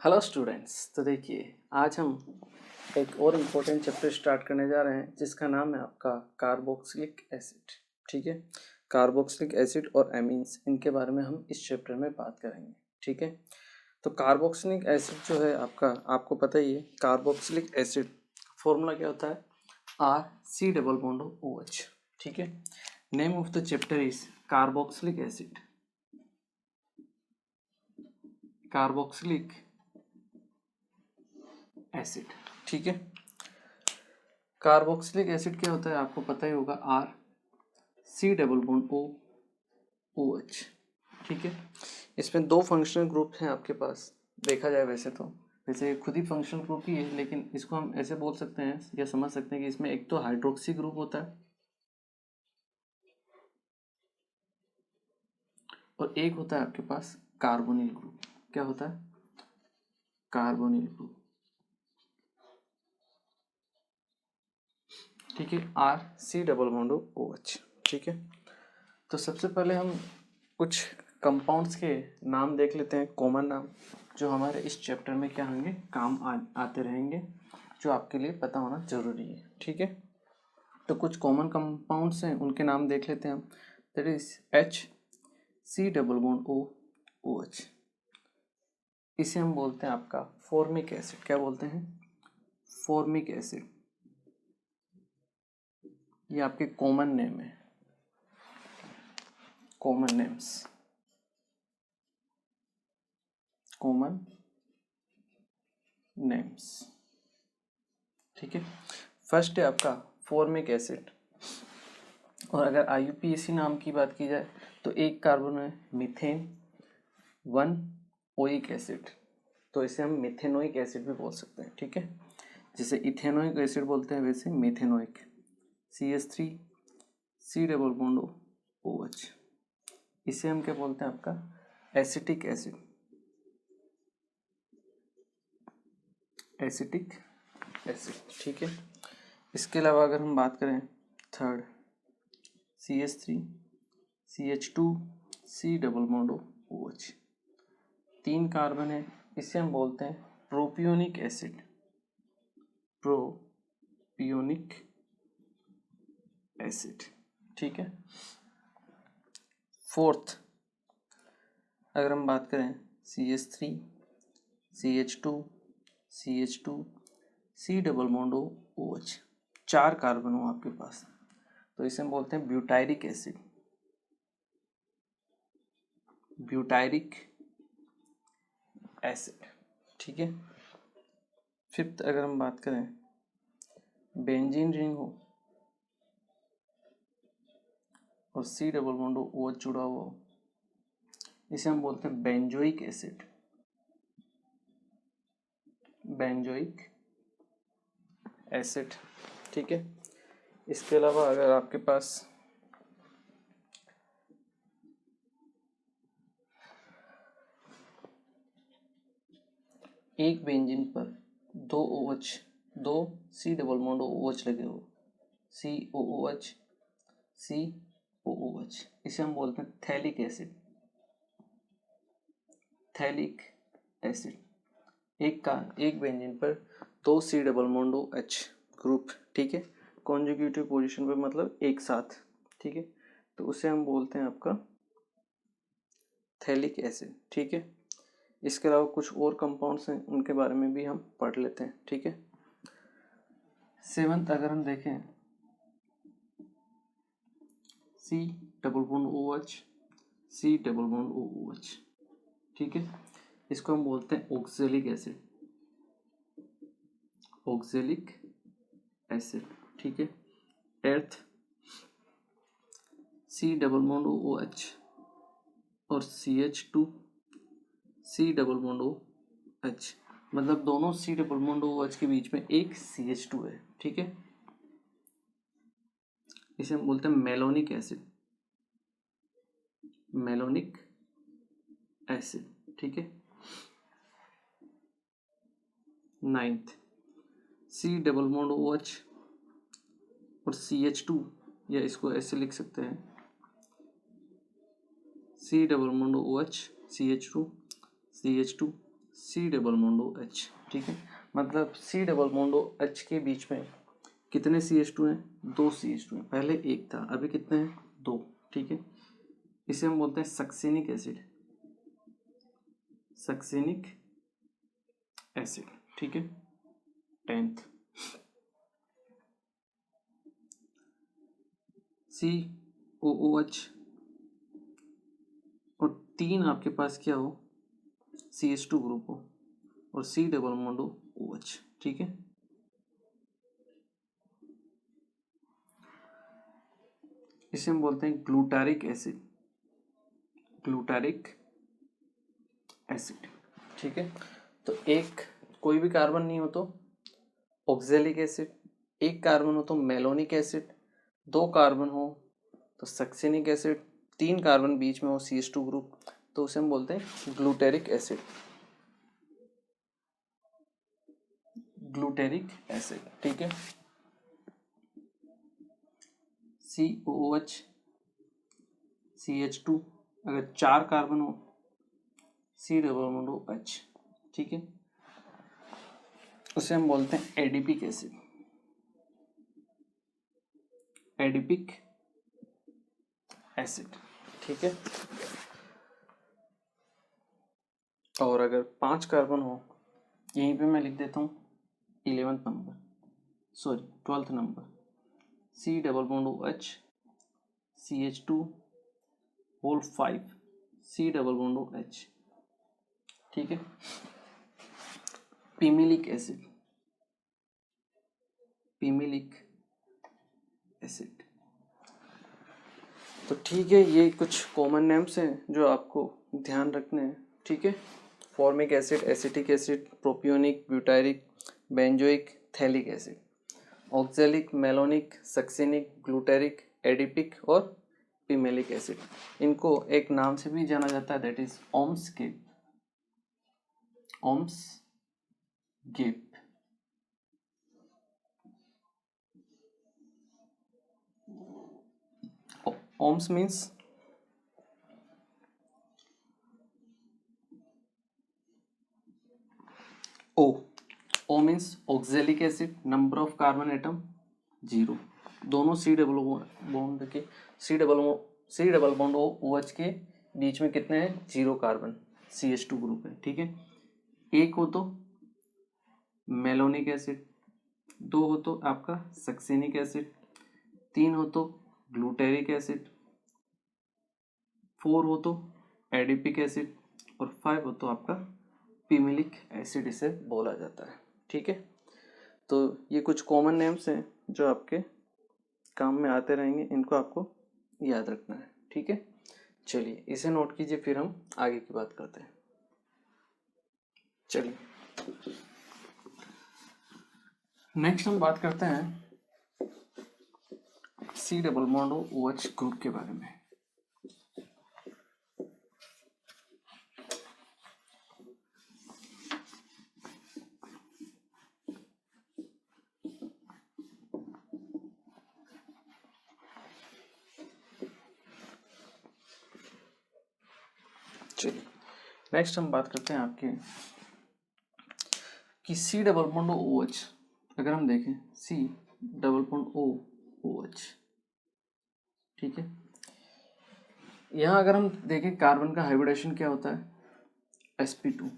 Hello students. तो देखिए, आज हम एक और इम्पोर्टेंट चैप्टर स्टार्ट करने जा रहे हैं जिसका नाम है आपका कार्बोक्सिलिक एसिड। ठीक है, कार्बोक्सिलिक एसिड और एमीन्स, इनके बारे में हम इस चैप्टर में बात करेंगे। ठीक है, तो कार्बोक्सिलिक एसिड जो है आपको पता ही है। कार्बोक्सिलिक एसिड फॉर्मूला क्या होता है? RC double bond OH। ठीक है, name of the chapter is carboxylic acid. Carboxylic acid. ठीक है, कार्बोक्सिलिक एसिड क्या होता है आपको पता ही होगा। RC double bond OH। ठीक है, इसमें दो फंक्शनल ग्रुप हैं आपके पास। देखा जाए वैसे ये खुद ही फंक्शनल ग्रुप ही है, लेकिन इसको हम ऐसे बोल सकते हैं या समझ सकते हैं कि इसमें एक तो हाइड्रोक्सी ग्रुप होता है और एक होता है आपके पास कार्बोनिल ग्रुप। क्या होता है? Carbonyl group. ठीक है, RC डबल बॉन्ड OH। ठीक है, तो सबसे पहले हम कुछ कंपाउंड्स के नाम देख लेते हैं, कॉमन नाम, जो हमारे इस चैप्टर में क्या होंगे, काम आते रहेंगे, जो आपके लिए पता होना जरूरी है। ठीक है, तो कुछ कॉमन कंपाउंड्स हैं, उनके नाम देख लेते हैं हम। That is HC double bond OH। इसे हम बोलते हैं आपका फॉर्मिक एसिड। क्या बोलते हैं? Formic acid. ये आपके कॉमन नेम है, कॉमन नेम्स, कॉमन नेम्स। ठीक है, फर्स्ट है आपका फॉर्मिक एसिड। और अगर IUPAC नाम की बात की जाए तो एक कार्बन है मीथेन, वन ओइक एसिड, तो इसे हम मिथेनोइक एसिड भी बोल सकते हैं। ठीक है, जैसे इथेनोइक एसिड बोलते हैं वैसे methanoic. CH3C double bond OH, इसे हम क्या बोलते हैं आपका एसिटिक एसिड। Acetic acid. ठीक है, इसके अलावा अगर हम बात करें third CH3CH2C double bond OH, तीन कार्बन है, इसे हम बोलते हैं प्रोपियोनिक एसिड। Propionic acid. ठीक है, फोर्थ अगर हम बात करें CH3CH2CH2C डबल बॉन्ड OH, चार कार्बन हो आपके पास, तो इसे हम बोलते हैं ब्यूटायरिक एसिड। Butyric acid. ठीक है, फिफ्थ अगर हम बात करें बेंजीन रिंग हो और C डबल बॉन्ड OH जुड़ा हुआ हो, इसे हम बोलते हैं बेंजोइक एसिड। Benzoic acid. ठीक है, इसके अलावा अगर आपके पास एक बेंजीन पर दो OH, दो C डबल बॉन्ड OH लगे हो, COOH, इसे हम बोलते हैं थैलिक एसिड। Phthalic acid. एक बेंजीन पर दो C double bond OH group. ठीक है, कॉन्जुगेटिव पोजीशन पर, मतलब एक साथ। ठीक है, तो उसे हम बोलते हैं आपका थैलिक एसिड। ठीक है, इसके अलावा कुछ और कंपाउंड्स हैं, उनके बारे में भी हम पढ़ लेते हैं। ठीक है, सेवंथ अगर हम देखें C double bond OH, C double bond OH। ठीक है, इसको हम बोलते हैं ऑक्जेलिक एसिड। Oxalic acid. ठीक है, एर्थ C डबल बॉन्ड OH और CH2C डबल बॉन्ड OH, मतलब दोनों C डबल बॉन्ड OH के बीच में एक CH2 है। ठीक है, इसे हम बोलते हैं मेलोनिक एसिड। Malonic acid. ठीक है, ninth C double bond OH और CH2, या इसको ऐसे लिख सकते हैं C double bond OH CH2 C double bond O H, ठीक है। मतलब C double bond O H के बीच में कितने CH2 हैं? 2 CH2 हैं। पहले एक था, अभी कितने हैं? 2, ठीक है। इसे हम बोलते हैं सक्सेनिक एसिड, सक्सेनिक एसिड, ठीक है। 10th COOH और 3 आपके पास क्या हो? CH2 ग्रुप हो और C डबल बॉन्ड हो OH, ठीक है। इसे हम बोलते हैं ग्लूटारिक एसिड, ग्लूटारिक एसिड, ठीक है। तो एक कोई भी कार्बन नहीं हो तो ऑक्जेलिक एसिड, एक कार्बन हो तो मेलोनिक एसिड, 2 कार्बन हो तो सक्सेनिक एसिड, 3 कार्बन बीच में हो CH2 ग्रुप तो उसे हम बोलते हैं ग्लूटेरिक एसिड, ग्लूटेरिक एसिड, ठीक है। COOH CH2, अगर 4 कार्बन हो C डबल बॉन्ड हो H, ठीक है। उसे हम बोलते हैं एडिपिक एसिड, एडिपिक एसिड, ठीक है। और अगर 5 कार्बन हो, यहीं पे मैं लिख देता हूँ 12th number C double bond O H CH2 whole 5 C double bond O H, ठीक है। Pimelic acid, pimelic acid. तो ठीक है, ये कुछ कॉमन नेम्स हैं जो आपको ध्यान रखने हैं, ठीक है। Formic acid, acetic acid, propionic, butyric, benzoic, phthalic acid, oxalic, malonic, succinic, glutaric, adipic और पीमेलिक एसिड। इनको एक नाम से भी जाना जाता है, that is OMS gap, OMS gap. OMS means O means oxalic acid, number of carbon atom 0, दोनों C डबल बॉन्ड के C डबल बॉन्ड OH के बीच में कितने हैं? 0 कार्बन, CH2 ग्रुप है, ठीक है। एक हो तो मेलोनिक एसिड, 2 हो तो आपका सक्सेनिक एसिड, 3 हो तो ग्लूटेरिक एसिड, 4 हो तो एडिपिक एसिड और 5 हो तो आपका पीमिलिक एसिड इसे बोला जाता है, ठीक है। तो ये कुछ कॉमन नेम्स हैं जो आपके काम में आते रहेंगे, इनको आपको याद रखना है, ठीक है। चलिए इसे नोट कीजिए, फिर हम आगे की बात करते हैं। चलिए नेक्स्ट हम बात करते हैं C double bond OH group के बारे में। चलिए नेक्स्ट हम बात करते हैं आपके कि C डबल बॉन्ड OH, अगर हम देखें C डबल बॉन्ड OH, ठीक है। यहाँ अगर हम देखें कार्बन का हाइब्रिडेशन क्या होता है? sp2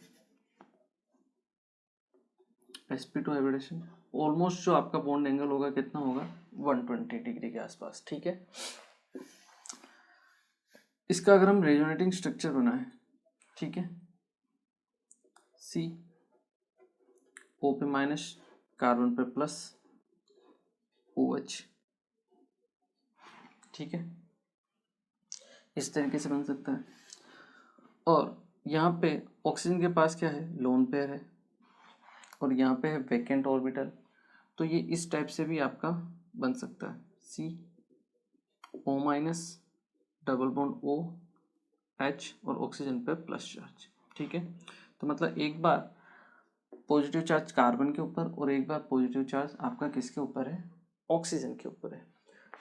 हाइब्रिडेशन, ऑलमोस्ट जो आपका बॉन्ड एंगल होगा कितना होगा? 120 डिग्री के आसपास, ठीक है। इसका अगर हम रेजोनेटिंग स्ट्रक्चर बनाएं, ठीक है, C O पे माइनस, कार्बन पे प्लस, OH, ठीक है, इस तरीके से बन सकता है। और यहाँ पे ऑक्सीजन के पास क्या है? लोन पेयर है और यहाँ पे है वैकेंट ऑर्बिटल, तो ये इस टाइप से भी आपका बन सकता है, C O minus double bond OH और ऑक्सीजन पे प्लस चार्ज, ठीक है। तो मतलब एक बार पॉजिटिव चार्ज कार्बन के ऊपर और एक बार पॉजिटिव चार्ज आपका किसके ऊपर है? ऑक्सीजन के ऊपर है।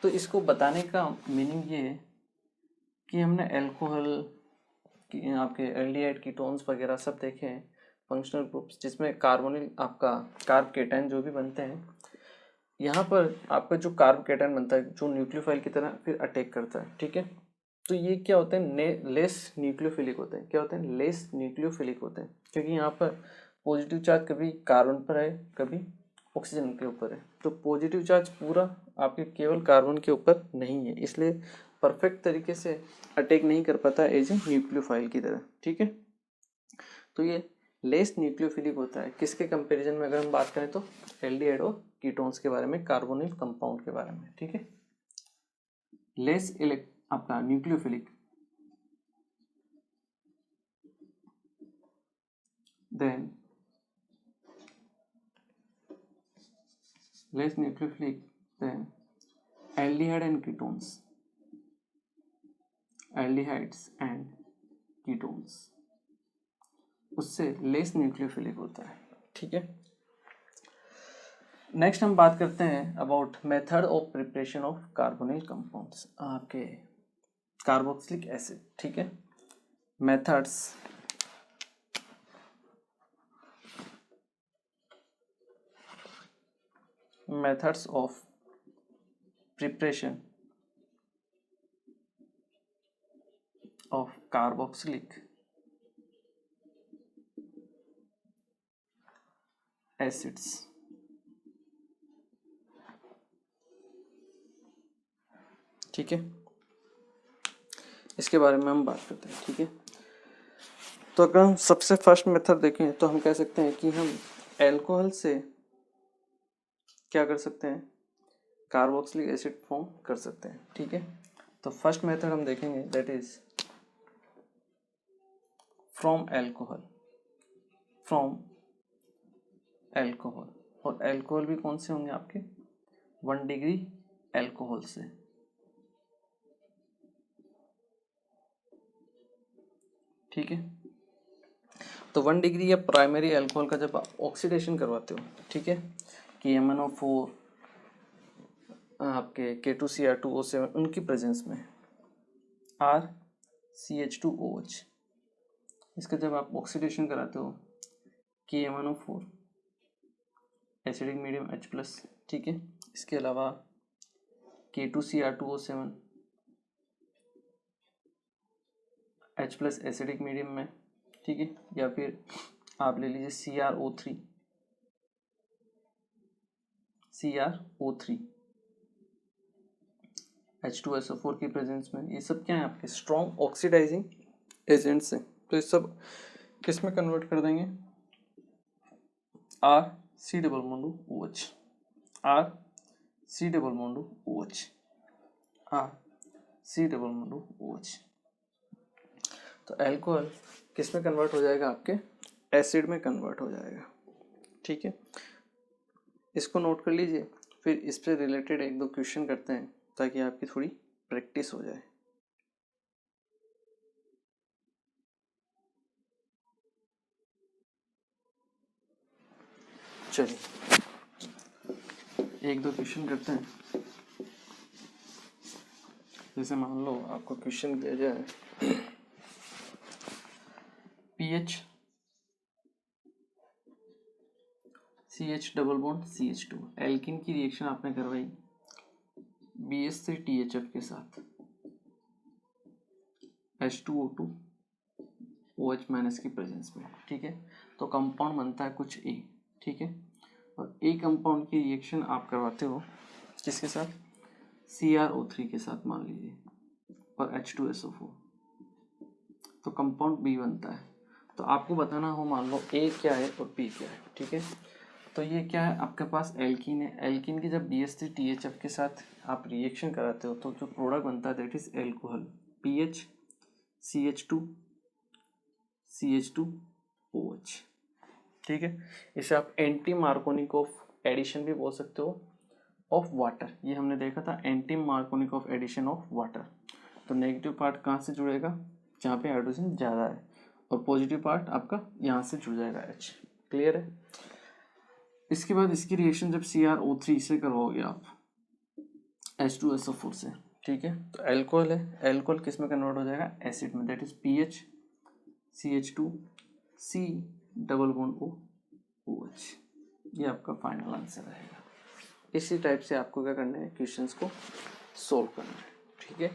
तो इसको बताने का मीनिंग ये है कि हमने एल्कोहल की आपके एल्डिहाइड कीटोन्स वगैरह सब देखे हैं, फंक्शनल ग्रुप्स जिसमें कार्बोनिल आपका कार्ब केटायन जो भी बनते हैं, यहाँ पर आपका जो कार्ब केटायन बनता है जो न्यूक्लियोफाइल की तरह फिर अटैक करता है, ठीक है। तो ये क्या होते हैं, लेस न्यूक्लियोफिलिक होते हैं। क्या होते हैं, लेस न्यूक्लियोफिलिक होते हैं, क्योंकि यहाँ पर पॉजिटिव चार्ज कभी कार्बन पर है, कभी ऑक्सीजन के ऊपर है। तो पॉजिटिव चार्ज पूरा आपके केवल कार्बन के ऊपर नहीं है, इसलिए परफेक्ट तरीके से अटैक नहीं कर पाता एज ए न्यूक्लियोफाइल की तरह, ठीक है। तो ये लेस न्यूक्लियोफिलिक होता है। किसके कंपैरिजन में अगर हम बात करें तो एल्डिहाइड और कीटोन्स के बारे में, कार्बोनिल कंपाउंड के बारे में, ठीक है। लेस आपका nucleophilic than less nucleophilic than aldehyde and ketones, aldehydes and ketones उससे लेस न्यूक्लियोफिलिक होता है, ठीक है। नेक्स्ट हम बात करते हैं about method of preparation of carbonyl compounds, आपके कार्बोक्सिलिक एसिड, ठीक है। Methods of preparation of carboxylic acids, ठीक है। इसके बारे में हम बात करते हैं, ठीक है। तो अगर हम सबसे फर्स्ट मेथड देखें तो हम कह सकते हैं कि हम एल्कोहल से क्या कर सकते हैं, कार्बोक्सिलिक एसिड फॉर्म कर सकते हैं, ठीक है। तो फर्स्ट मेथड हम देखेंगे दैट इज फ्रॉम एल्कोहल, और एल्कोहल भी कौन से होंगे आपके 1 डिग्री एल्कोहल से, ठीक है। तो 1 डिग्री या प्राइमरी एल्कोहल का जब आप ऑक्सीडेशन करवाते हो, ठीक है, कि MnO4 आपके K2Cr2O7 उनकी प्रेजेंस में RCH2OH, इसका जब आप ऑक्सीडेशन कराते हो KMnO4 एसिडिक मीडियम H+, ठीक है। इसके अलावा K2Cr2O7 H+ एसिडिक मीडियम में, ठीक है। या फिर आप ले लीजिए CrO3 H2SO4 की प्रेजेंस में। ये सब क्या है आपके स्ट्रॉन्ग ऑक्सीडाइजिंग एजेंट्स हैं। तो ये सब किस में कन्वर्ट कर देंगे, RC≡OH, RC≡OH। तो एल्कोहल किस में कन्वर्ट हो जाएगा, आपके एसिड में कन्वर्ट हो जाएगा, ठीक है। इसको नोट कर लीजिए, फिर इस पे रिलेटेड 1-2 क्वेश्चन करते हैं ताकि आपकी थोड़ी प्रैक्टिस हो जाए। चलिए 1-2 क्वेश्चन करते हैं। जैसे मान लो आपको क्वेश्चन दिया जाए pH CH double bond CH2, alkene की रिएक्शन आपने करवाई BS से THF के साथ, H2O2 OH- की प्रेजेंस में, ठीक है। तो कंपाउंड बनता है कुछ A, ठीक है। और A कंपाउंड की रिएक्शन आप करवाते हो किसके साथ, CrO3 के साथ मान लीजिए, और H2SO4, तो कंपाउंड B बनता है। तो आपको बताना हो मान लो A क्या है और B क्या है, ठीक है। तो ये क्या है, आपके पास एल्कीन है। एल्कीन की जब BS से THF के साथ आप रिएक्शन कराते हो तो जो प्रोडक्ट बनता है that is alcohol, PH CH2OH, ठीक है। इसे आप एंटी मार्कोनिकोव एडिशन भी बोल सकते हो ऑफ वाटर। ये हमने देखा था anti Markovnikov addition of water. तो नेगेटिव पार्ट कहाँ से जुड़ेगा, जहाँ पे हाइड्रोजन ज़्यादा है, और पॉजिटिव पार्ट आपका यहाँ से जुड़ जाएगा H, क्लियर है। इसके बाद इसकी रिएक्शन जब CrO3 से करवाओगे आप H2SO4 से, ठीक है। तो एल्कोहल है, किस में कन्वर्ट हो जाएगा, एसिड में, that is PH CH2C double bond O OH। ये आपका फाइनल आंसर रहेगा। इसी टाइप से आपको क्या करना है, क्वेश्चंस को सोल्व करना है, ठीक है।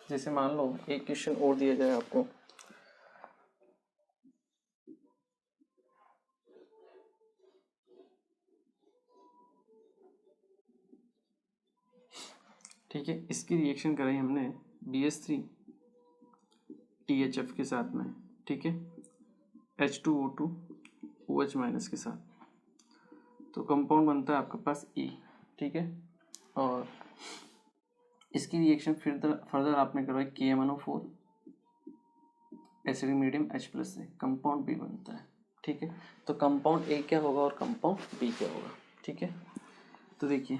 जैसे मान लो एक क्वेश्चन और दिया जाए आपको, ठीक है। इसकी रिएक्शन कराई हमने BH3 THF के साथ में, ठीक है, H2O2 OH माइनस के साथ, तो कंपाउंड बनता है आपके पास E, ठीक है। और इसकी रिएक्शन फर्दर आपने करवाई KMnO4 acidic medium H plus से, कंपाउंड B बनता है, ठीक है। तो कंपाउंड A क्या होगा और कंपाउंड B क्या होगा, ठीक है। तो देखिए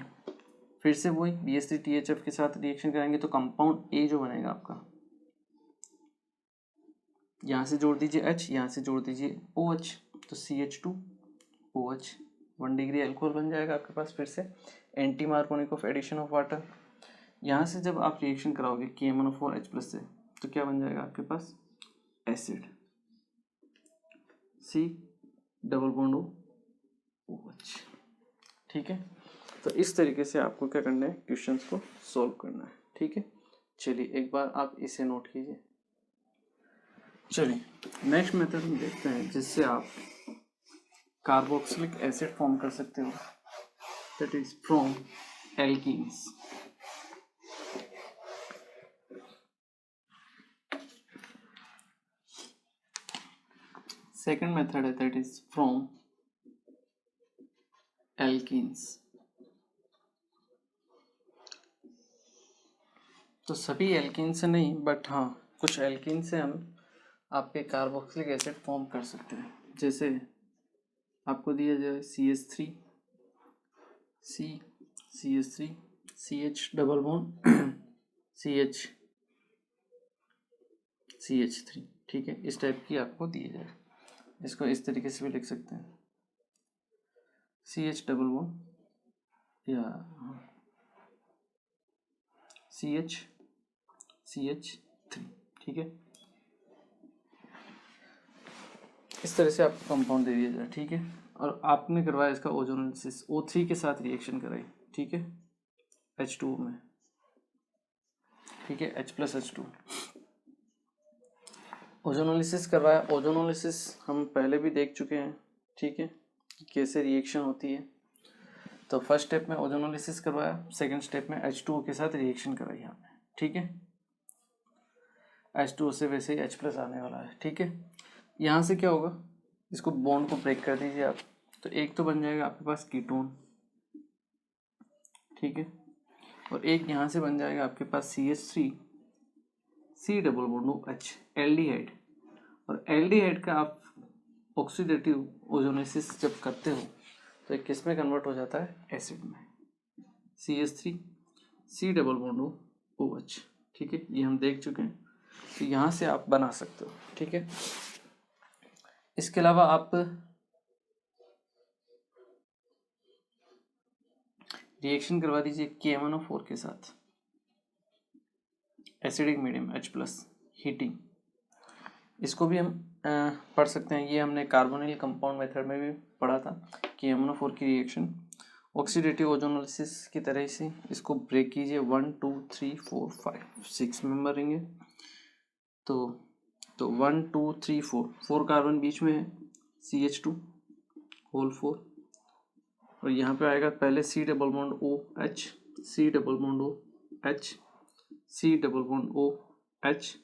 फिर से वही BH3 THF के साथ रिएक्शन कराएंगे तो कंपाउंड A जो बनेगा आपका, यहाँ से जोड़ दीजिए H, यहाँ से जोड़ दीजिए OH, तो CH2OH 1 डिग्री एल्कोहल बन जाएगा आपके पास। फिर से anti Markovnikov addition of water, यहाँ से जब आप रिएक्शन कराओगे KMnO4 H प्लस से, तो क्या बन जाएगा आपके पास acid, C double bond OH, ठीक है। तो इस तरीके से आपको क्या करना है, क्वेश्चंस को सॉल्व करना है, ठीक है। चलिए एक बार आप इसे नोट कीजिए। चलिए नेक्स्ट मेथड हम देखते हैं जिससे आप कार्बोक्सिलिक एसिड फॉर्म कर सकते हो, that is from alkenes. Second method है दैट इज फ्रॉम एल्कीन्स। तो सभी एल्कीन से नहीं, बट हाँ कुछ एल्कीन से हम आपके कार्बोक्सिलिक एसिड फॉर्म कर सकते हैं। जैसे आपको दिया जाए CH3 CH3 CH double bond CH3, ठीक है। इस टाइप की आपको दिए जाए, इसको इस तरीके से भी लिख सकते हैं CH डबल बॉन्ड या CH3, ठीक है। इस तरह से आपको कंपाउंड दे दिया जाए, ठीक है। और आपने करवाया इसका ओजोनोलिसिस, O3 के साथ रिएक्शन कराई, ठीक है, H2O में, ठीक है, H प्लस H2 ओजोनोलिसिस करवाया। ओजोनोलिसिस हम पहले भी देख चुके हैं, ठीक है, कि कैसे रिएक्शन होती है। तो फर्स्ट स्टेप में ओजोनोलिसिस करवाया, सेकंड स्टेप में H2O के साथ रिएक्शन कराई हमने, ठीक है। H2O से वैसे ही H प्लस आने वाला है, ठीक है। यहाँ से क्या होगा, इसको बॉन्ड को ब्रेक कर दीजिए आप, तो एक तो बन जाएगा आपके पास कीटोन, ठीक है, और एक यहाँ से बन जाएगा आपके पास CH3 C double bond OH aldehyde. और एल्डिहाइड का आप ऑक्सीडेटिव ओजोनेसिस जब करते हो तो एक किस में कन्वर्ट हो जाता है, एसिड में, CH3 C double bond OH, ठीक है। ये हम देख चुके हैं, तो यहाँ से आप बना सकते हो, ठीक है। इसके अलावा आप रिएक्शन करवा दीजिए KMnO4 के साथ acidic medium H plus heating. इसको भी हम पढ़ सकते हैं, ये हमने कार्बोनिल कंपाउंड मेथड में भी पढ़ा था कि KMnO4 की रिएक्शन ऑक्सीडेटिव ओजोनोलिसिस की तरह से इसको ब्रेक कीजिए, 1 2 3 4 5 6 मेंबर रहेंगे। तो 1 2 3 4 कार्बन बीच में है, CH2 होल 4, और यहाँ पे आएगा पहले C double bond OH C double bond OH C double bond OH,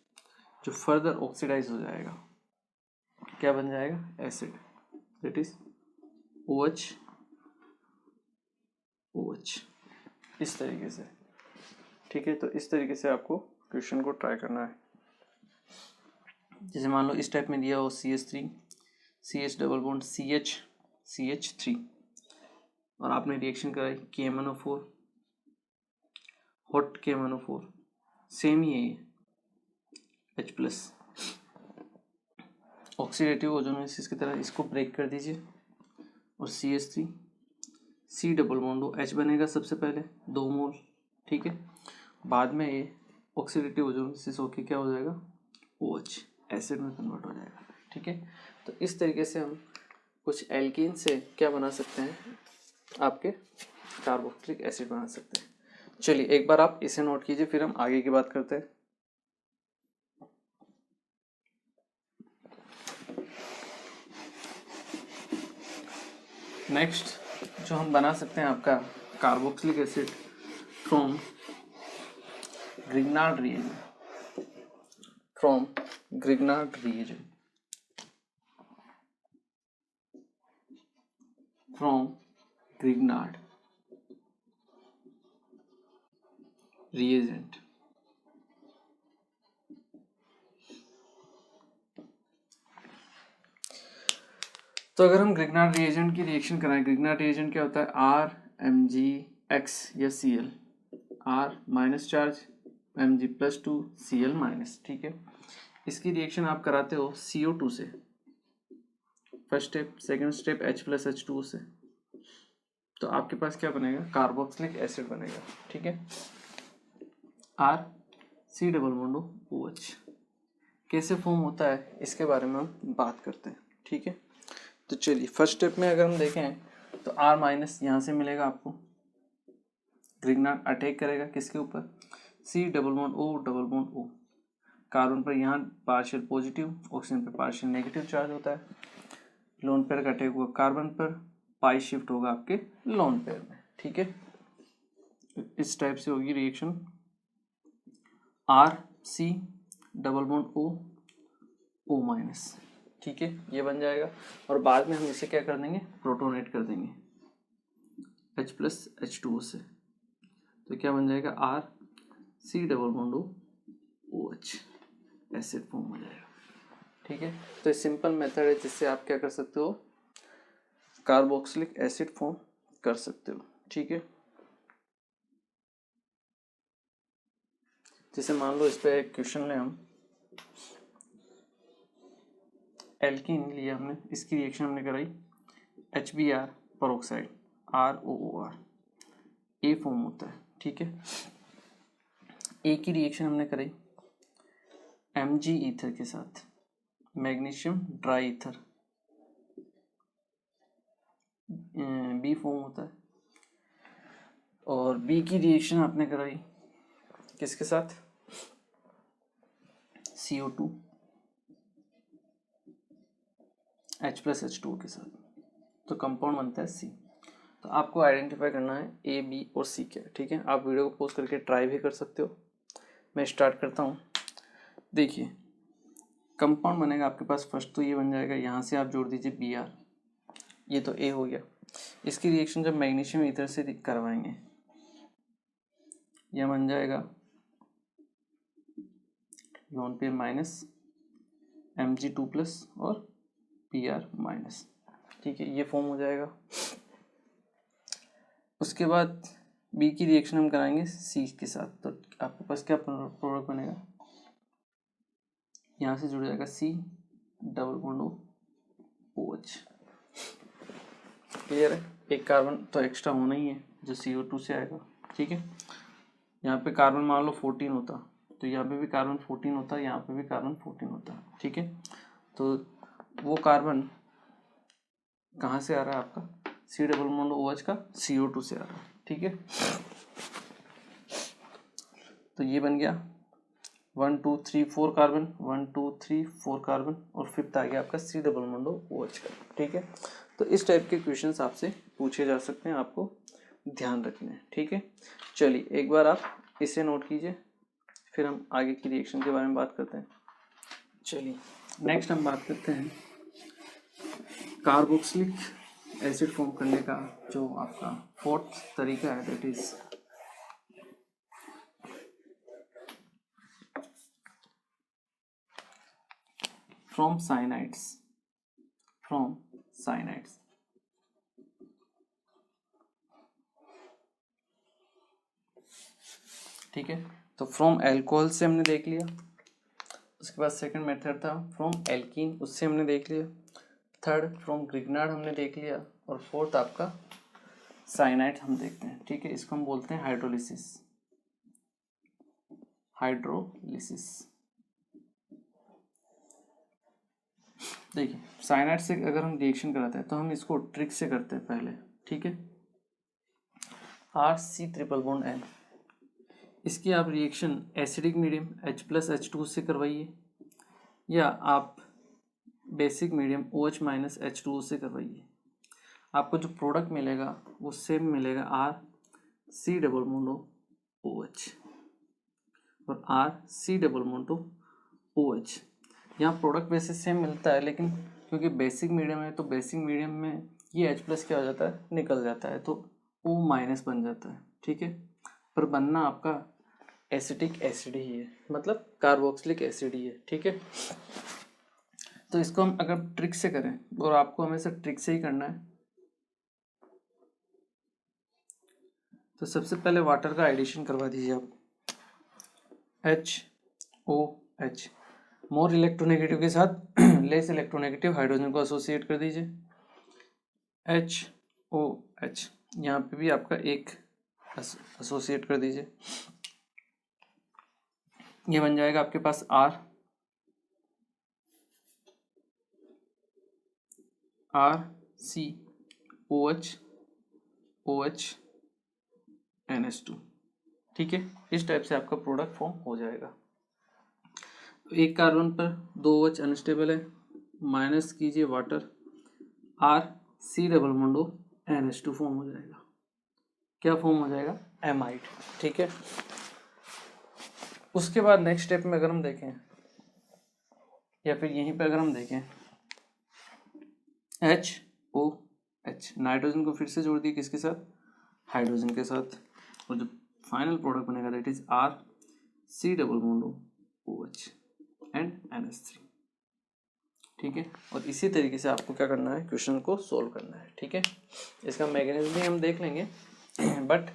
जो फर्दर ऑक्सीडाइज हो जाएगा, क्या बन जाएगा, एसिड, दैट इज OH इस तरीके से, ठीक है। तो इस तरीके से आपको क्वेश्चन को ट्राई करना है। जैसे मान लो इस टाइप में दिया हो CH3 CH double bond CH3, और आपने रिएक्शन कराई KMnO4 हॉट KMnO4, सेम ही है ये H प्लस, ऑक्सीडेटिव ओजोनोलिसिस की तरह इसको ब्रेक कर दीजिए, और CH3 C double bond H बनेगा सबसे पहले 2 मोल, ठीक है। बाद में ये ऑक्सीडेटिव ओजोलिसिस होके क्या हो जाएगा, OH एसिड में कन्वर्ट हो जाएगा। ठीक है, तो इस तरीके से हम कुछ एल्कीन से क्या बना सकते हैं, आपके कार्बोक्सिलिक एसिड बना सकते हैं। चलिए एक बार आप इसे नोट कीजिए, फिर हम आगे की बात करते हैं। नेक्स्ट जो हम बना सकते हैं आपका carboxylic acid from Grignard reagent, from Grignard reagent, from Grignard reagent. तो अगर हम ग्रिग्नार्ड रिएजेंट की रिएक्शन कराएं, ग्रिग्नार्ड रिएजेंट क्या होता है, RMgX या Cl, R minus charge Mg+2 Cl minus. ठीक है, इसकी रिएक्शन आप कराते हो CO2 से, first step, second step H+H2O से, तो आपके पास क्या बनेगा, कार्बोक्सिलिक एसिड बनेगा। ठीक है, RC≡OH कैसे फॉर्म होता है इसके बारे में हम बात करते हैं। ठीक है, तो चलिए फर्स्ट स्टेप में अगर हम देखें तो R माइनस यहाँ से मिलेगा आपको, ग्रिग्नार्ड अटैक करेगा किसके ऊपर, C≡O, कार्बन पर यहाँ पार्शियल पॉजिटिव, ऑक्सीजन पर पार्शियल नेगेटिव चार्ज होता है, लोन पेयर का अटैक हुआ कार्बन पर, पाई शिफ्ट होगा आपके लोन पेयर में। ठीक है, इस टाइप से होगी रिएक्शन, RC≡O माइनस। ठीक है, ये बन जाएगा, और बाद में हम इसे क्या कर देंगे, प्रोटोनेट कर देंगे H+H2O से, तो क्या बन जाएगा, RC≡OH एसिड फॉर्म हो जाएगा। ठीक है, तो ये सिंपल मेथड है जिससे आप क्या कर सकते हो, कार्बोक्सिलिक एसिड फॉर्म कर सकते हो। ठीक है, जैसे मान लो इस पे एक क्वेश्चन ले, हम एल्कीन लिया हमने, इसकी रिएक्शन हमने कराई HBr पेरोक्साइड ROOR, ए फॉर्म होता है। ठीक है, ए की रिएक्शन हमने कराई Mg ईथर के साथ, मैग्नीशियम ड्राई ईथर, बी फॉर्म होता है, और बी की रिएक्शन आपने कराई किसके साथ, CO2 H+H2O के साथ, तो कंपाउंड बनता है C। तो आपको आइडेंटिफाई करना है A, B और C क्या है। ठीक है, आप वीडियो को पॉज करके ट्राई भी कर सकते हो। मैं स्टार्ट करता हूँ। देखिए कंपाउंड बनेगा आपके पास, फर्स्ट तो ये बन जाएगा, यहाँ से आप जोड़ दीजिए Br, ये तो A हो गया। इसकी रिएक्शन जब मैग्नीशियम ईथर से करवाएंगे, यह बन जाएगा लोन पेयर माइनस Mg2+ और Pr माइनस। ठीक है, ये फॉर्म हो जाएगा। उसके बाद बी की रिएक्शन हम कराएंगे सी के साथ, तो आपके पास क्या प्रोडक्ट बनेगा, यहाँ से जुड़ जाएगा C≡OH। क्लियर है, एक कार्बन तो एक्स्ट्रा होना ही है जो CO2 से आएगा। ठीक है, यहाँ पे कार्बन मान लो 14 होता, तो यहाँ पे भी कार्बन 14 होता, यहाँ पे भी कार्बन 14 होता। ठीक है, तो वो कार्बन कहाँ से आ रहा है आपका, C≡OH का CO2 से आ रहा है। ठीक है, तो ये बन गया 1 2 3 4 कार्बन, 1 2 3 4 कार्बन, और फिफ्थ आ गया आपका C≡OH का। ठीक है, तो इस टाइप के क्वेश्चंस आपसे पूछे जा सकते हैं, आपको ध्यान रखना है। ठीक है, चलिए एक बार आप इसे नोट कीजिए, फिर हम आगे की रिएक्शन के बारे में बात करते हैं। चलिए नेक्स्ट हम बात करते हैं कार्बोक्सिलिक एसिड फॉर्म करने का जो आपका फोर्थ तरीका है, that is from cyanides, from cyanides. ठीक है, तो फ्रॉम एल्कोहल से हमने देख लिया, उसके बाद सेकंड मेथड था फ्रॉम एल्कीन, उससे हमने देख लिया, थर्ड फ्रॉम ग्रिग्नार्ड हमने देख लिया, और फोर्थ आपका साइनाइड हम देखते हैं। ठीक है, इसको हम बोलते हैं हाइड्रोलिसिस। हाइड्रोलिसिस। देखिए साइनाइड से अगर हम रिएक्शन कराते हैं तो हम इसको ट्रिक से करते हैं पहले, ठीक है। RC ट्रिपल बॉन्ड N, इसकी आप रिएक्शन एसिडिक मीडियम H+H2 से करवाइए, या आप बेसिक मीडियम OH-H2O से करवाइए। आपको जो प्रोडक्ट मिलेगा वो सेम मिलेगा, RC⋯OH और RC⋯OH। यहाँ प्रोडक्ट वैसे सेम मिलता है, लेकिन क्योंकि बेसिक मीडियम है तो बेसिक मीडियम में ये H+ क्या हो जाता है, निकल जाता है, तो O- बन जाता है, ठीक है। पर बनना आपका एसिटिक एसिड ही है, मतलब कार्बोक्सिलिक एसिड ही है, ठीक है। तो इसको हम अगर ट्रिक से करें, और आपको हमेशा ट्रिक से ही करना है, तो सबसे पहले वाटर का एडिशन करवा दीजिए आप। HOH मोर इलेक्ट्रोनेगेटिव के साथ लेस इलेक्ट्रोनेगेटिव हाइड्रोजन को एसोसिएट कर दीजिए। HOH यहाँ पे भी आपका एक एसोसिएट कर दीजिए। ये बन जाएगा आपके पास RCOH ठीक है। इस टाइप से आपका प्रोडक्ट फॉर्म हो जाएगा। तो एक कार्बन पर 2 OH अनस्टेबल है, माइनस कीजिए वाटर, RC⋯NH2 फॉर्म हो जाएगा। क्या फॉर्म हो जाएगा, एमाइड, ठीक है। उसके बाद नेक्स्ट स्टेप में अगर हम देखें, या फिर यहीं पर अगर हम देखें, HOH नाइट्रोजन को फिर से जोड़ दिए किसके साथ, हाइड्रोजन के साथ, और जो फाइनल प्रोडक्ट बनेगा that is RC⋯OH and NH3, ठीक है। और इसी तरीके से आपको क्या करना है, क्वेश्चन को सोल्व करना है, ठीक है। इसका मैकेनिज्म भी हम देख लेंगे, बट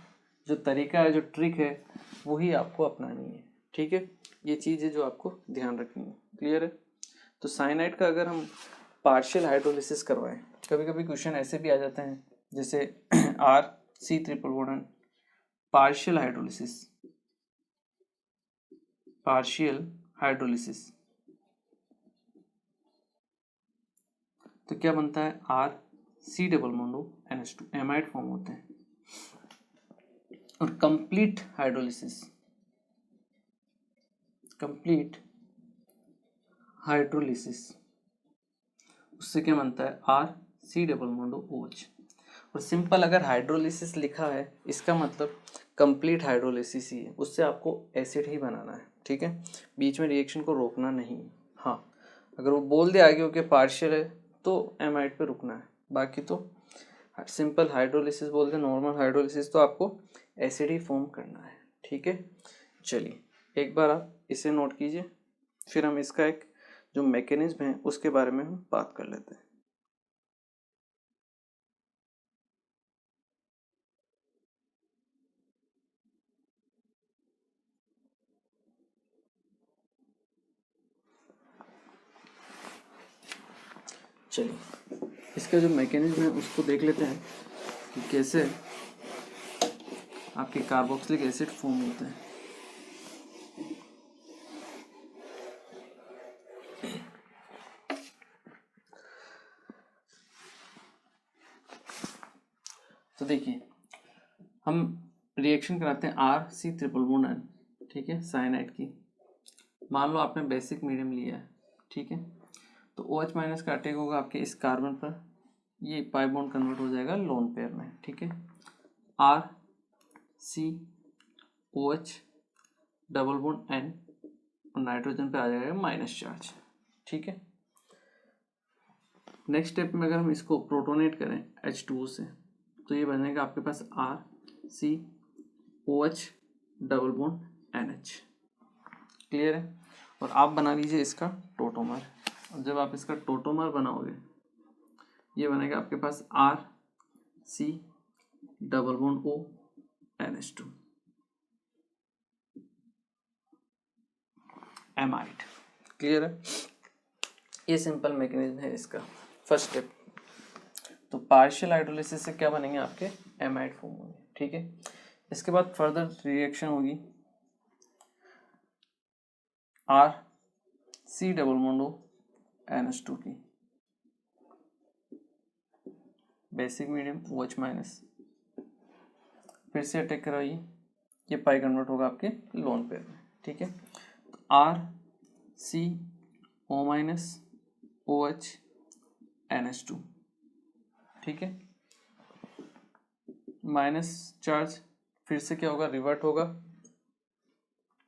जो तरीका है, जो ट्रिक है, वही आपको अपनानी है, ठीक है। ये चीज़ है जो आपको ध्यान रखनी है, क्लियर है। तो साइनाइड का अगर हम पार्शियल हाइड्रोलिसिस करवाएं, कभी कभी क्वेश्चन ऐसे भी आ जाते हैं, जैसे RC⋯1 पार्शियल हाइड्रोलिसिस, तो क्या बनता है, RC⋯NH2 एमाइड फॉर्म होते हैं। और कंप्लीट हाइड्रोलिसिस उससे क्या बनता है, RC⋯OH। और सिंपल अगर हाइड्रोलिसिस लिखा है, इसका मतलब कंप्लीट हाइड्रोलिसिस ही है, उससे आपको एसिड ही बनाना है, ठीक है। बीच में रिएक्शन को रोकना नहीं। हाँ, अगर वो बोल दे आगे होके पार्शियल है तो एमाइड पे रुकना है, बाकी तो सिंपल हाइड्रोलिसिस बोल दे, नॉर्मल हाइड्रोलिसिस, तो आपको एसिड ही फॉर्म करना है, ठीक है। चलिए एक बार आप इसे नोट कीजिए, फिर हम इसका एक जो मैकेनिज्म है उसके बारे में हम बात कर लेते हैं। चलिए इसका जो मैकेनिज्म है उसको देख लेते हैं कि कैसे आपके कार्बोक्सिलिक एसिड फॉर्म होते हैं। तो देखिए हम रिएक्शन कराते हैं RC⋯N, ठीक है, साइनाइड की। मान लो आपने बेसिक मीडियम लिया है, ठीक है, तो OH- का अटैक होगा आपके इस कार्बन पर, ये पाई बॉन्ड कन्वर्ट हो जाएगा लोन पेयर में, ठीक है। RCOH⋯N और नाइट्रोजन पे आ जाएगा माइनस चार्ज, ठीक है। नेक्स्ट स्टेप में अगर हम इसको प्रोटोनेट करें H2O से, तो ये बनेगा आपके पास RCOH⋯NH, क्लियर है। और आप बना लीजिए इसका टोटोमर, और जब आप इसका टोटोमर बनाओगे, ये बनेगा आपके पास RC⋯ONH2 एमाइड, क्लियर है। ये सिंपल मैकेनिज्म है इसका, फर्स्ट स्टेप। तो पार्शियल हाइड्रोलिसिस से क्या बनेंगे, आपके एमाइड फॉर्म होंगे, ठीक है। इसके बाद फर्दर रिएक्शन होगी R C double bond O NH2 की बेसिक मीडियम OH माइनस, फिर से अटैक कराइए, ये पाई कन्वर्ट होगा आपके लोन पेयर में, ठीक है। R C O minus OH NH2, ठीक है। माइनस चार्ज फिर से क्या होगा, रिवर्ट होगा,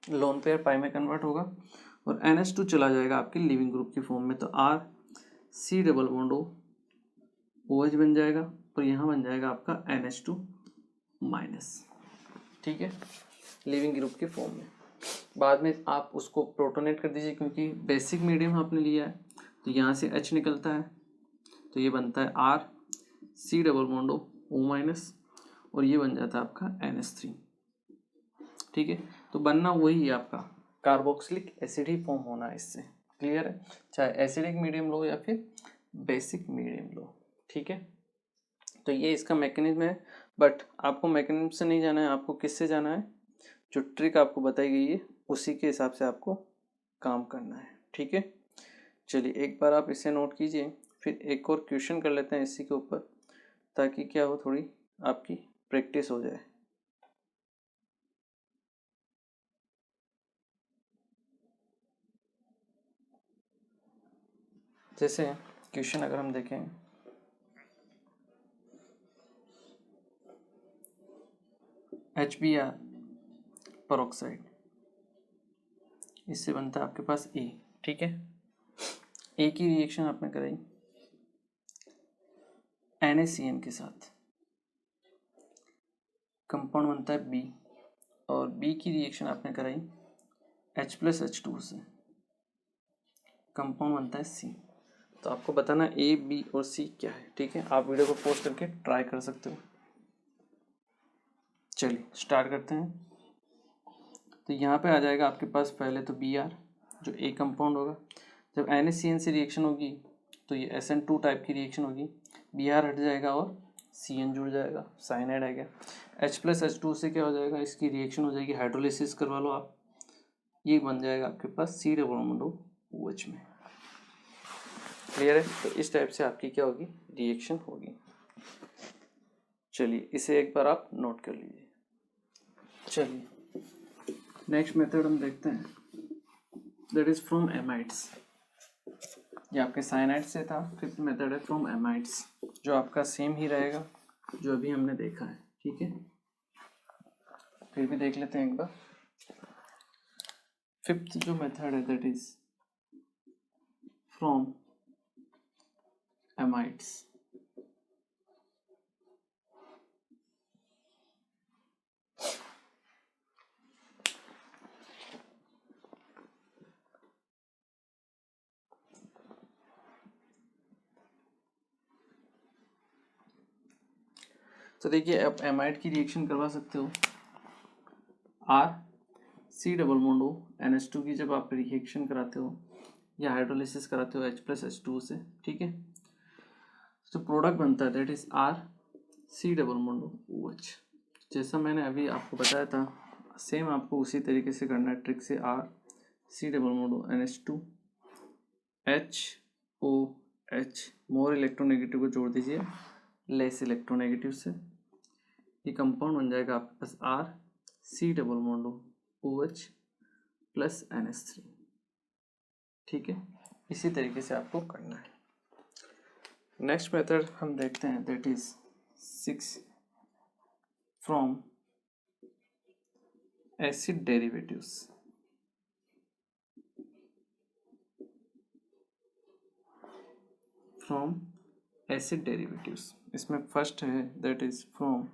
लोन पेयर पाई में कन्वर्ट होगा और NH2 चला जाएगा आपके लिविंग ग्रुप की फॉर्म में, तो R C double bond O OH बन जाएगा और यहाँ बन जाएगा आपका NH2 माइनस, ठीक है, लिविंग ग्रुप की फॉर्म में। बाद में आप उसको प्रोटोनेट कर दीजिए, क्योंकि बेसिक मीडियम आपने लिया है तो यहाँ से H निकलता है, तो ये बनता है R C double bond O minus और ये बन जाता है आपका NH3, ठीक है। तो बनना वही है आपका, कार्बोक्सिलिक एसिड ही फॉर्म होना है इससे, क्लियर है, चाहे एसिडिक मीडियम लो या फिर बेसिक मीडियम लो, ठीक है। तो ये इसका मैकेनिज्म है, बट आपको मैकेनिज्म से नहीं जाना है, आपको किससे जाना है, जो ट्रिक आपको बताई गई है उसी के हिसाब से आपको काम करना है, ठीक है। चलिए एक बार आप इसे नोट कीजिए, फिर एक और क्वेश्चन कर लेते हैं इसी के ऊपर, ताकि क्या हो, थोड़ी आपकी प्रैक्टिस हो जाए। जैसे क्वेश्चन अगर हम देखें, HBr परऑक्साइड, इससे बनता है आपके पास A, ठीक है। A की रिएक्शन आपने कराई NaCN के साथ, कंपाउंड बनता है B, और B की रिएक्शन आपने कराई H+H2 से, कंपाउंड बनता है C। तो आपको बताना A, B और C क्या है, ठीक है। आप वीडियो को पॉज करके ट्राई कर सकते हो। चलिए स्टार्ट करते हैं। तो यहाँ पे आ जाएगा आपके पास पहले तो Br, जो A कंपाउंड होगा। जब NaCN से रिएक्शन होगी तो ये SN2 टाइप की रिएक्शन होगी, Br हट जाएगा और CN जुड़ जाएगा, साइनाइड आ गया। H+H2 से क्या हो जाएगा, इसकी रिएक्शन हो जाएगी, हाइड्रोलिसिस करवा लो आप, ये बन जाएगा आपके पास C डबल बॉन्ड OH में, क्लियर है। तो इस टाइप से आपकी क्या होगी, रिएक्शन होगी। चलिए इसे एक बार आप नोट कर लीजिए। चलिए नेक्स्ट मेथड हम देखते हैं, दैट इज फ्रॉम एमाइड्स। ये आपके साइनाइड से था, फिफ्थ मेथड है फ्रॉम एमाइड्स, जो आपका सेम ही रहेगा जो अभी हमने देखा है, ठीक है। फिर भी देख लेते हैं एक बार। फिफ्थ जो मेथड है दैट इज फ्रॉम एमाइड्स। तो देखिए आप एमाइड की रिएक्शन करवा सकते हो, R C double bond O NH2 की जब आप रिएक्शन कराते हो या हाइड्रोलिसिस कराते हो H+H2 से, ठीक है। जो प्रोडक्ट बनता है that is R C double bond OH। जैसा मैंने अभी आपको बताया था सेम आपको उसी तरीके से करना है, ट्रिक से, R C double bond NH2 HOH, more electronegative को जोड़ दीजिए लेस इलेक्ट्रोनेगेटिव से, ये कंपाउंड बन जाएगा आपके पास R C double bond OH plus NH3, ठीक है। इसी तरीके से आपको करना है। नेक्स्ट मेथड हम देखते हैं that is 6 from acid derivatives. From acid derivatives, इसमें फर्स्ट है that is from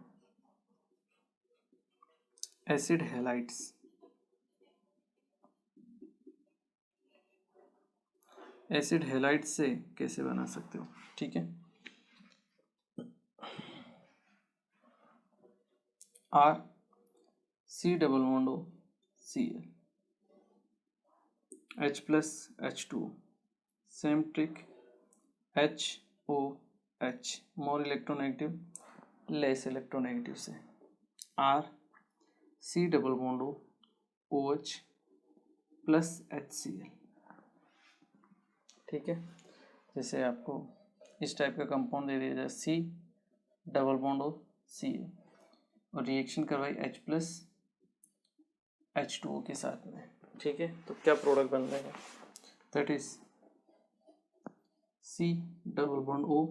acid halides. Acid halides से कैसे बना सकते हो, ठीक है। R C double bond Cl, H+H2, same trick, HOH, more electronegative less electronegative से, R C double bond OH plus HCl। ठीक है, जैसे आपको इस टाइप का कंपाउंड दे दिया जाए C double bond O Ca और रिएक्शन करवाई H प्लस H2O के साथ में। ठीक है, तो क्या प्रोडक्ट बन जाएगा, that is C double bond O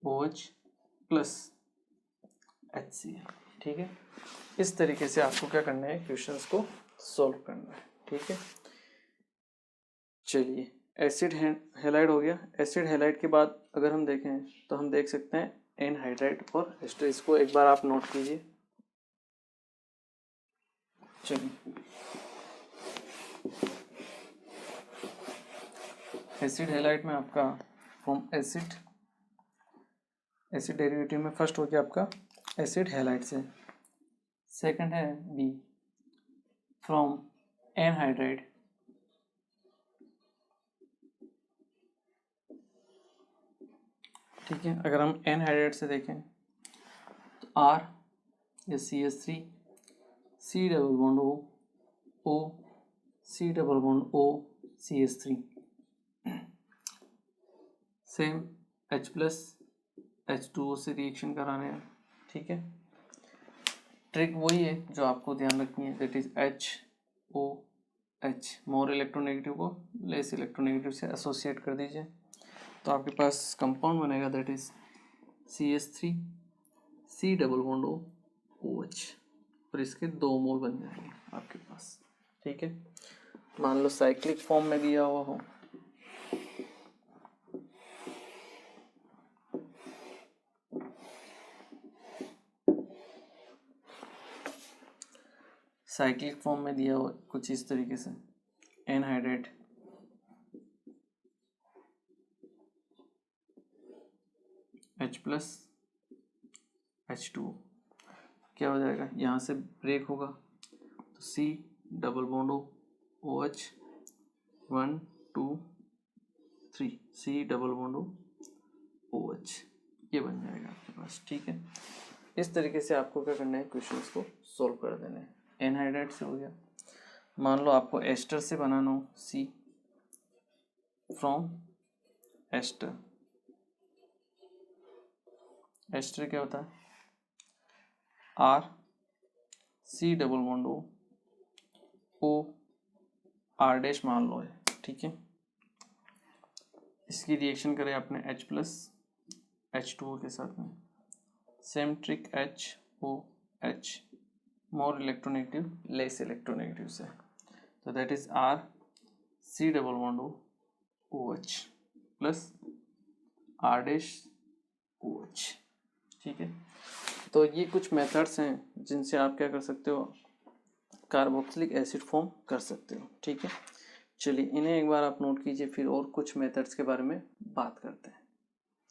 OH plus HCl। ठीक है, इस तरीके से आपको क्या करना है, क्वेश्चंस को सॉल्व करना है। ठीक है, चलिए एसिड हैलाइड हो गया। एसिड हैलाइड के बाद अगर हम देखें तो हम देख सकते हैं एनहाइड्राइड और एस्टर। इसको एक बार आप नोट कीजिए। चलिए एसिड हैलाइड में आपका फ्रॉम एसिड डेरिवेटिव में फर्स्ट हो गया आपका एसिड हैलाइड से, सेकंड है बी फ्रॉम एनहाइड्राइड, ठीक है। अगर हम एनहाइड्राइड से देखें तो आर या CH3 C double bond O C double bond O CH3 same H plus H2O से रिएक्शन कराने हैं। ठीक है, ट्रिक वही है जो आपको ध्यान रखनी है, that is HOH। More electronegative को लेस इलेक्ट्रोनेगेटिव से एसोसिएट कर दीजिए तो आपके पास कंपाउंड बनेगा, that is CH3 C double bond O OH और इसके 2 मोल बन जाएंगे आपके पास। ठीक है, मान लो साइक्लिक फॉर्म में दिया हुआ हो, साइक्लिक फॉर्म में दिया हुआ कुछ इस तरीके से एनहाइड्रेट H प्लस H2O क्या हो जाएगा, यहाँ से ब्रेक होगा तो C double bond OH 1 2 3 C double bond OH ये बन जाएगा आपके पास। ठीक है, इस तरीके से आपको क्या करना है, क्वेश्चंस को सॉल्व कर देना है। एनहाइड्राइड से हो गया, मान लो आपको एस्टर से बनाना हो, C फ्रॉम एस्टर। एस्टर क्या होता है, R C double bond O R dash मान लो है। ठीक है, इसकी रिएक्शन करें आपने H प्लस H2O के साथ में, same trick HOH more electronegative less electronegative से, तो that is R C double bond OH plus R dash OH। ठीक है, तो ये कुछ मेथड्स हैं जिनसे आप क्या कर सकते हो, कार्बोक्सिलिक एसिड फॉर्म कर सकते हो। ठीक है, चलिए इन्हें एक बार आप नोट कीजिए, फिर और कुछ मेथड्स के बारे में बात करते हैं।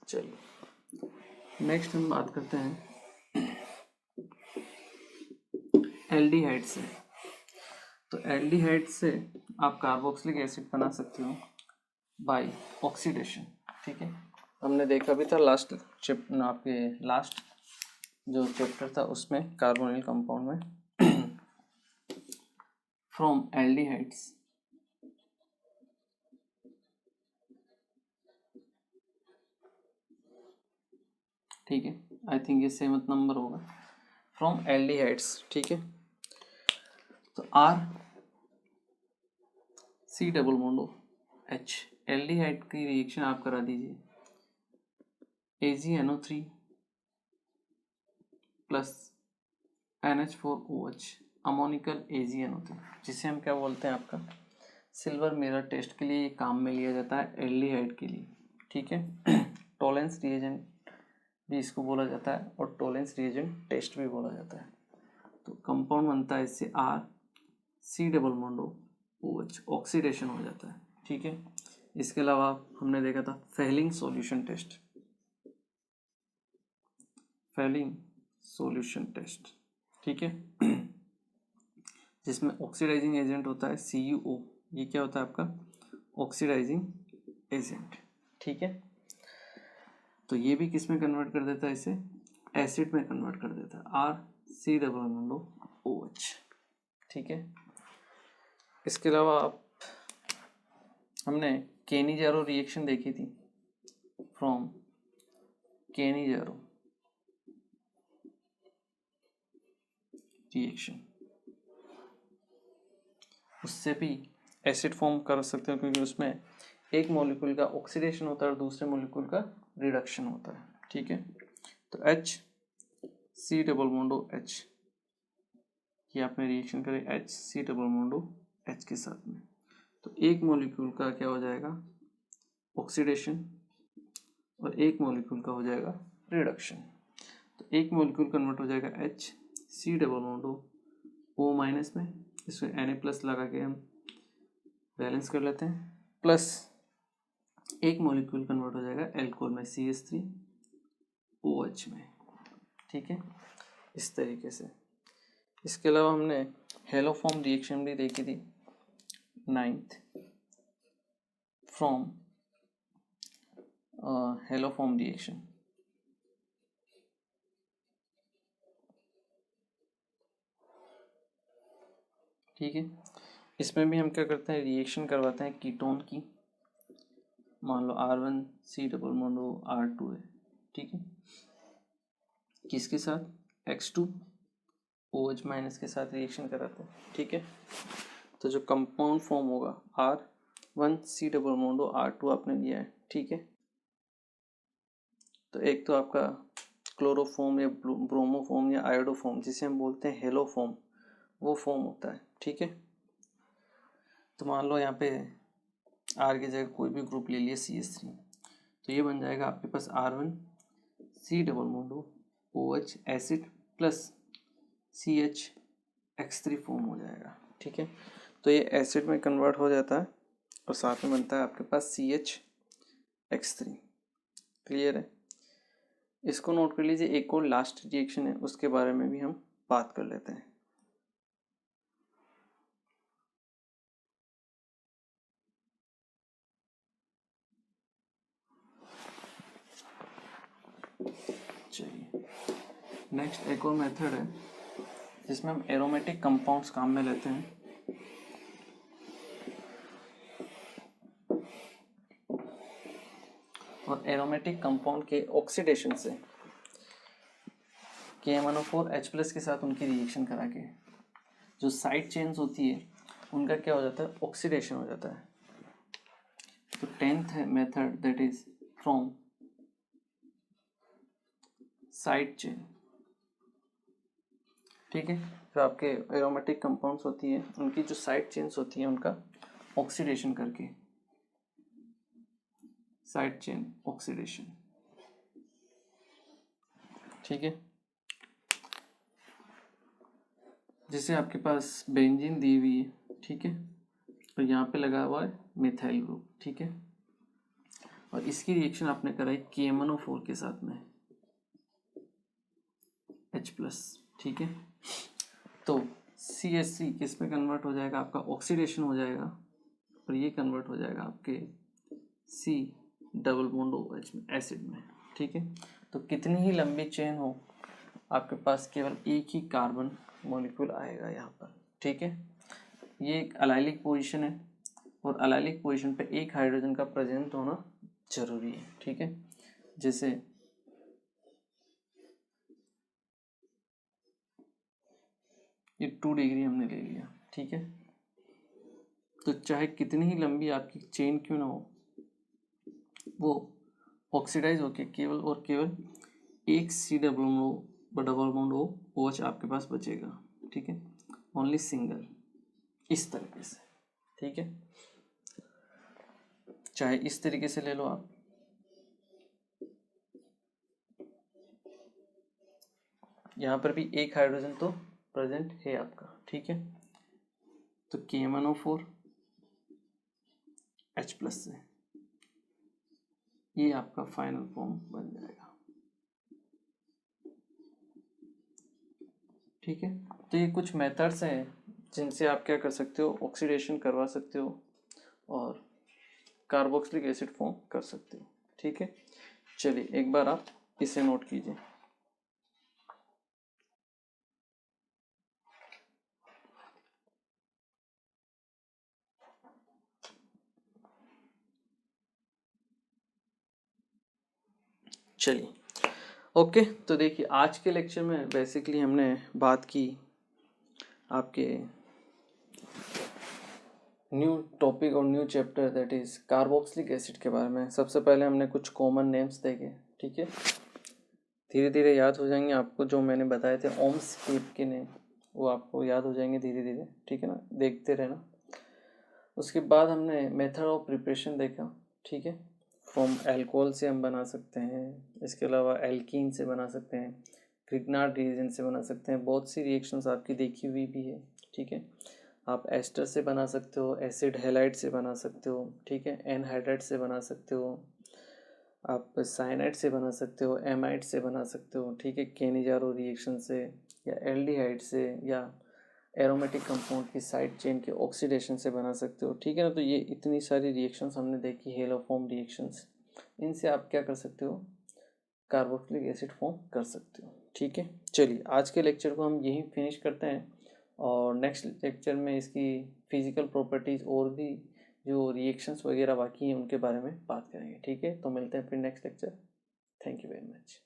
चलिए नेक्स्ट हम बात करते हैं एल्डिहाइड से। तो एल्डिहाइड से आप कार्बोक्सिलिक एसिड बना सकते हो बाय ऑक्सीडेशन। ठीक है, हमने देखा भी था लास्ट आपके लास्ट जो चैप्टर था उसमें कार्बोनिल कंपाउंड में फ्रॉम एल्डिहाइड्स ठीक है, आई थिंक ये सेमत नंबर होगा, फ्रॉम एल्डिहाइड्स। ठीक है, तो R C double bond H aldehyde की रिएक्शन आप करा दीजिए AgNO3 plus NH4OH ammoniacal AgNO3, जिसे हम क्या बोलते हैं, आपका सिल्वर मिरर टेस्ट के लिए काम में लिया जाता है एल्डिहाइड के लिए। ठीक है, टॉलेंस रिएजेंट भी इसको बोला जाता है और टॉलेंस रिएजेंट टेस्ट भी बोला जाता है। तो कंपाउंड बनता है इससे R C double bond OH, oxidation हो जाता है। ठीक है, इसके अलावा हमने देखा था Fehling solution test, Fehling solution test. ठीक है, जिसमें ऑक्सीडाइजिंग एजेंट होता है CuO, ये क्या होता है आपका ऑक्सीडाइजिंग एजेंट। ठीक है, तो ये भी किस में कन्वर्ट कर देता है, इसे एसिड में कन्वर्ट कर देता है, R C double bond OH। ठीक है, इसके अलावा हमने केनी-ज़ेरो रिएक्शन देखी थी, फ्रॉम केनी-ज़ेरो रिएक्शन, उससे भी एसिड फॉर्म कर सकते हो क्योंकि उसमें एक मॉलिक्यूल का ऑक्सीडेशन होता है और दूसरे मॉलिक्यूल का रिडक्शन होता है। ठीक है, तो H C double bond H, ये आपने रिएक्शन करे H C double bond H के साथ में, तो एक मॉलिक्यूल का क्या हो जाएगा ऑक्सीडेशन और एक मॉलिक्यूल का हो जाएगा रिडक्शन। तो एक मॉलिक्यूल कन्वर्ट हो जाएगा H C double bond O minus में, इसमें Na+ लगा के हम बैलेंस कर लेते हैं, प्लस एक मॉलिक्यूल कन्वर्ट हो जाएगा एल्कोहल में CH3OH में। ठीक है, इस तरीके से। इसके अलावा हमने हेलोफॉर्म रिएक्शन भी देखी थी 9th, फ्रॉम हेलोफॉर्म रिएक्शन। ठीक है, इसमें भी हम क्या करते हैं रिएक्शन करवाते हैं कीटोन की, मान लो R1C डबल बॉन्ड R2 है। ठीक है, किसके साथ X2OH माइनस के साथ रिएक्शन कराते हैं। ठीक है, तो जो कंपाउंड फॉर्म होगा R1C डबल बॉन्ड R2 आपने लिया है। ठीक है, तो एक तो आपका क्लोरोफॉर्म या ब्रोमोफॉर्म या आयोडोफॉर्म जिसे हम बोलते हैं हेलोफॉर्म, वो फॉर्म होता है। ठीक है, तो मान लो यहाँ पे R की जगह कोई भी ग्रुप ले लिया CH3, तो ये बन जाएगा आपके पास R1C double bond OH acid plus CH(X3) form हो जाएगा। ठीक है, तो ये एसिड में कन्वर्ट हो जाता है और साथ में बनता है आपके पास CH(X3). क्लियर है, इसको नोट कर लीजिए। एक और लास्ट रिएक्शन है, उसके बारे में भी हम बात कर लेते हैं। चलिए, नेक्स्ट एक और मेथड है जिसमें हम एरोमेटिक कंपाउंड्स काम में लेते हैं। और एरोमेटिक कंपाउंड के ऑक्सीडेशन से KMnO4H+ के साथ उनकी रिएक्शन करा के जो साइड चेन्स होती है उनका क्या हो जाता है ऑक्सीडेशन हो जाता है। तो 10th है method, that is from side chain. ठीक है, जो आपके एरोमेटिक कंपाउंड्स होती है उनकी जो साइड चेन्स होती हैं उनका ऑक्सीडेशन करके, साइड चेन ऑक्सीडेशन। ठीक है, जैसे आपके पास बेंजीन दी हुई है। ठीक है, और यहाँ पे लगा हुआ है मिथाइल ग्रुप। ठीक है, और इसकी रिएक्शन आपने कराई KMnO4 के साथ में H+। ठीक है, तो CH3 किस में कन्वर्ट हो जाएगा आपका ऑक्सीडेशन हो जाएगा और ये कन्वर्ट हो जाएगा आपके C डबल बॉन्ड OH में एसिड में। ठीक है, तो कितनी ही लंबी चेन हो आपके पास केवल एक ही कार्बन मॉलिक्यूल आएगा यहाँ पर। ठीक है, ये एक अलाइलिक पोजीशन है और अलाइलिक पोजीशन पे एक हाइड्रोजन का प्रेजेंट होना जरूरी है। ठीक है, जैसे ये 2 डिग्री हमने ले लिया। ठीक है, तो चाहे कितनी ही लंबी आपकी चेन क्यों ना हो, वो ऑक्सीडाइज होके केवल और केवल एक C डबल बॉन्ड OH आपके पास बचेगा। ठीक है, ओनली सिंगल, इस तरीके से। ठीक है, चाहे इस तरीके से ले लो आप, यहाँ पर भी एक हाइड्रोजन तो प्रेजेंट है आपका। ठीक है, तो KMnO4 H+ से ये आपका फाइनल फॉर्म बन जाएगा। ठीक है, तो ये कुछ मेथड्स हैं जिनसे आप क्या कर सकते हो ऑक्सीडेशन करवा सकते हो और कार्बोक्सिलिक एसिड फॉर्म कर सकते हो। ठीक है, चलिए एक बार आप इसे नोट कीजिए। चलिए ओके, तो देखिए आज के लेक्चर में बेसिकली हमने बात की आपके न्यू टॉपिक और new chapter that is carboxylic acid के बारे में। सबसे पहले हमने कुछ कॉमन नेम्स देखे, ठीक है, धीरे धीरे याद हो जाएंगे आपको। जो मैंने बताए थे ओम्स के नेम वो आपको याद हो जाएंगे धीरे धीरे, ठीक है ना, देखते रहना। उसके बाद हमने मेथड ऑफ प्रिपरेशन देखा, ठीक है, फ्रॉम अल्कोहल से हम बना सकते हैं, इसके अलावा एल्कीन से बना सकते हैं, ग्रिग्नार्ड रिएजेंट से बना सकते हैं, बहुत सी रिएक्शंस आपकी देखी हुई भी है, ठीक है। आप एस्टर से बना सकते हो, एसिड हैलाइड से बना सकते हो, ठीक है, एनहाइड्राइड से बना सकते हो, आप साइनाइड से बना सकते हो, एमाइड से बना सकते हो, ठीक है, केनिजारो रिएक्शन से या एल्डिहाइड से या एरोमेटिक कंपाउंड की साइड चेन के ऑक्सीडेशन से बना सकते हो, ठीक है ना। तो ये इतनी सारी रिएक्शंस हमने देखी, हेलोफॉर्म रिएक्शंस, इनसे आप क्या कर सकते हो, कार्बोक्सिलिक एसिड फॉर्म कर सकते हो, ठीक है। चलिए आज के लेक्चर को हम यहीं फिनिश करते हैं और नेक्स्ट लेक्चर में इसकी फिजिकल प्रॉपर्टीज़ और भी जो रिएक्शंस वगैरह बाकी हैं उनके बारे में बात करेंगे, ठीक है। तो मिलते हैं फिर next lecture. Thank you very much.